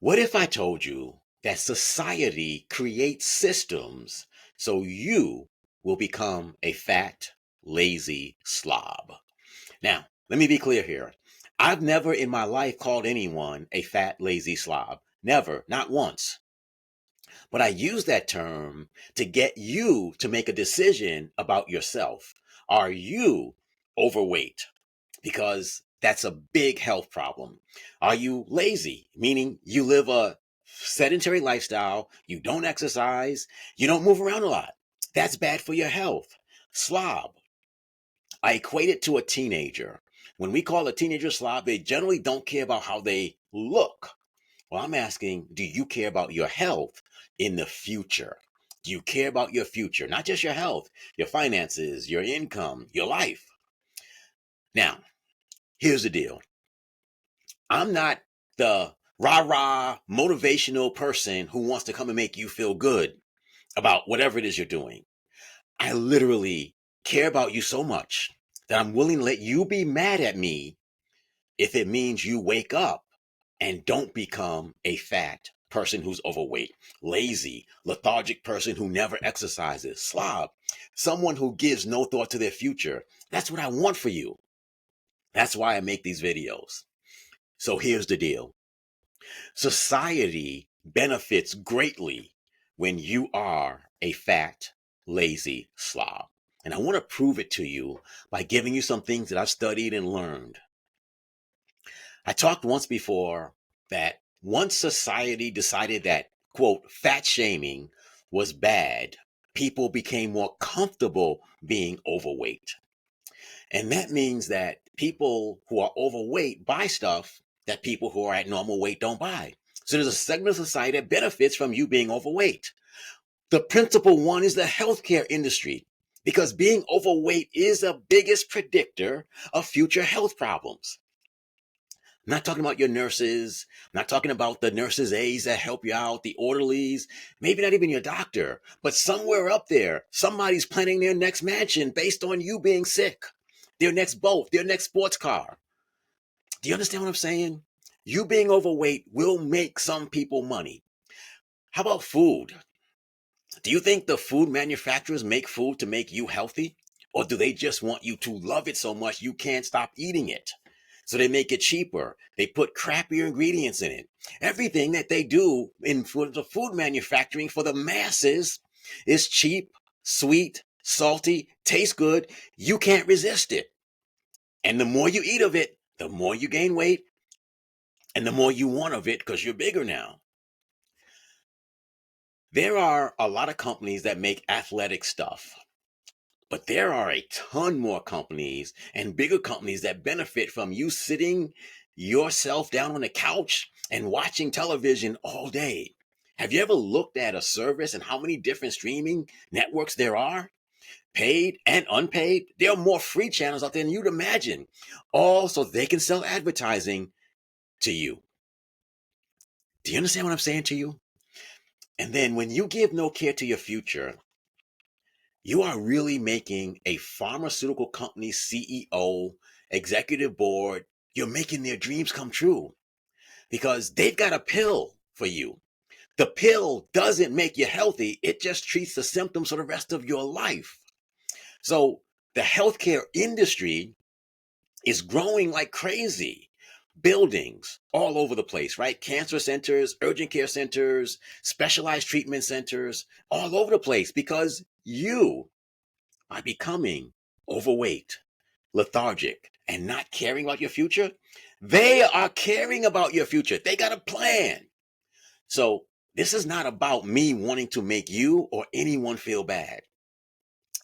What if I told you that society creates systems so you will become a fat, lazy slob? Now, let me be clear here. I've never in my life called anyone a fat, lazy slob. Never, not once. But I use that term to get you to make a decision about yourself. Are you overweight? Because that's a big health problem. Are you lazy? Meaning you live a sedentary lifestyle, you don't exercise, you don't move around a lot. That's bad for your health. Slob. I equate it to a teenager. When we call a teenager slob, they generally don't care about how they look. Well, I'm asking, do you care about your health in the future? Do you care about your future? Not just your health, your finances, your income, your life. Now, here's the deal. I'm not the rah rah motivational person who wants to come and make you feel good about whatever it is you're doing. I literally care about you so much that I'm willing to let you be mad at me if it means you wake up and don't become a fat person who's overweight, lazy, lethargic person who never exercises, slob, someone who gives no thought to their future. That's what I want for you. That's why I make these videos. So here's the deal. Society benefits greatly when you are a fat, lazy slob. And I want to prove it to you by giving you some things that I've studied and learned. I talked once before that once society decided that, quote, fat shaming was bad, people became more comfortable being overweight. And that means that people who are overweight buy stuff that people who are at normal weight don't buy. So there's a segment of society that benefits from you being overweight. The principal one is the healthcare industry, because being overweight is the biggest predictor of future health problems. I'm not talking about your nurses. I'm not talking about the nurses' aides that help you out, the orderlies, maybe not even your doctor, but somewhere up there, somebody's planning their next mansion based on you being sick, their next boat, their next sports car. Do you understand what I'm saying? You being overweight will make some people money. How about food? Do you think the food manufacturers make food to make you healthy? Or do they just want you to love it so much you can't stop eating it? So they make it cheaper. They put crappier ingredients in it. Everything that they do in the food manufacturing for the masses is cheap, sweet, salty, tastes good. You can't resist it. And the more you eat of it, the more you gain weight and the more you want of it because you're bigger now. There are a lot of companies that make athletic stuff. But there are a ton more companies and bigger companies that benefit from you sitting yourself down on the couch and watching television all day. Have you ever looked at a service and how many different streaming networks there are? Paid and unpaid? There are more free channels out there than you'd imagine. All so they can sell advertising to you. Do you understand what I'm saying to you? And then when you give no care to your future, you are really making a pharmaceutical company CEO, executive board, you're making their dreams come true because they've got a pill for you. The pill doesn't make you healthy, it just treats the symptoms for the rest of your life. So the healthcare industry is growing like crazy. Buildings all over the place, right? Cancer centers, urgent care centers, specialized treatment centers, all over the place because you by becoming overweight, lethargic, and not caring about your future, they are caring about your future. They got a plan. So this is not about me wanting to make you or anyone feel bad.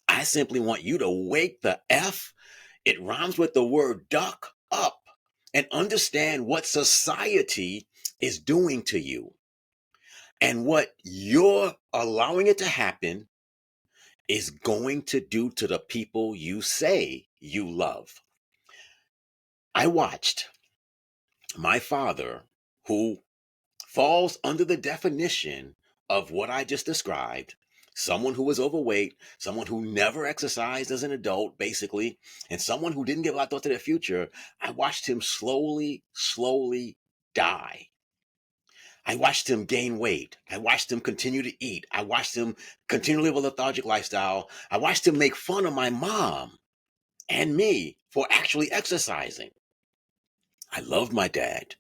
I simply want you to wake the F, it rhymes with the word duck, up and understand what society is doing to you and what you're allowing it to happen is going to do to the people you say you love. I watched my father, who falls under the definition of what I just described, someone who was overweight, someone who never exercised as an adult, basically, and someone who didn't give a lot of thought to their future. I watched him slowly die. I watched him gain weight. I watched him continue to eat. I watched him continue to live a lethargic lifestyle. I watched him make fun of my mom and me for actually exercising. I loved my dad,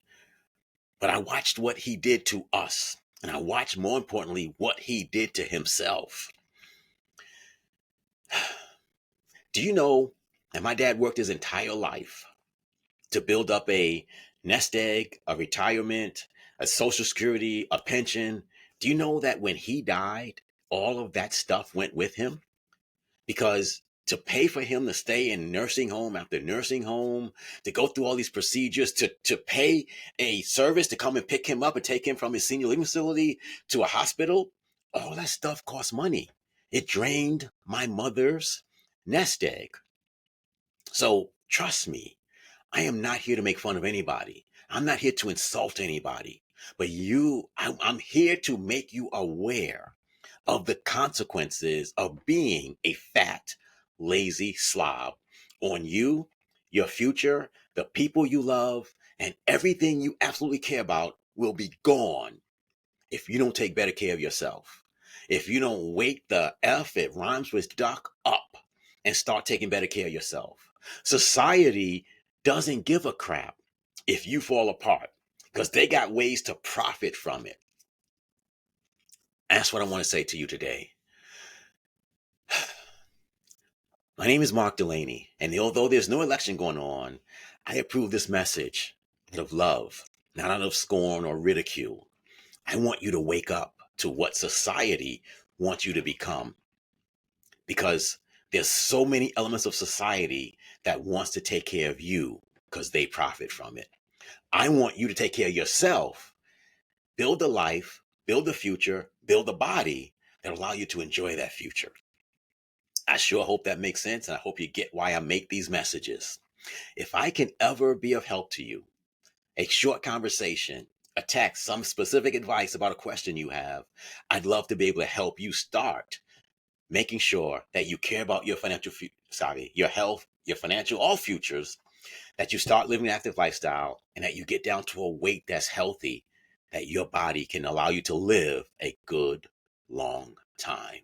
but I watched what he did to us. And I watched, more importantly, what he did to himself. Do you know that my dad worked his entire life to build up a nest egg, a retirement, a social security, a pension? Do you know that when he died, all of that stuff went with him? Because to pay for him to stay in nursing home after nursing home, to go through all these procedures, to pay a service to come and pick him up and take him from his senior living facility to a hospital, all that stuff cost money. It drained my mother's nest egg. So trust me, I am not here to make fun of anybody. I'm not here to insult anybody. But I'm here to make you aware of the consequences of being a fat, lazy slob on you, your future, the people you love, and everything you absolutely care about will be gone if you don't take better care of yourself. If you don't wake the F, it rhymes with duck, up and start taking better care of yourself. Society doesn't give a crap if you fall apart because they got ways to profit from it. That's what I want to say to you today. My name is Mark Delaney, and although there's no election going on, I approve this message out of love, not out of scorn or ridicule. I want you to wake up to what society wants you to become, because there's so many elements of society that wants to take care of you because they profit from it. I want you to take care of yourself, build a life, build a future, build a body that allow you to enjoy that future. I sure hope that makes sense, and I hope you get why I make these messages. If I can ever be of help to you, a short conversation, a text, some specific advice about a question you have, I'd love to be able to help you start making sure that you care about your your health, your financial, all futures, that you start living an active lifestyle, and that you get down to a weight that's healthy, that your body can allow you to live a good long time.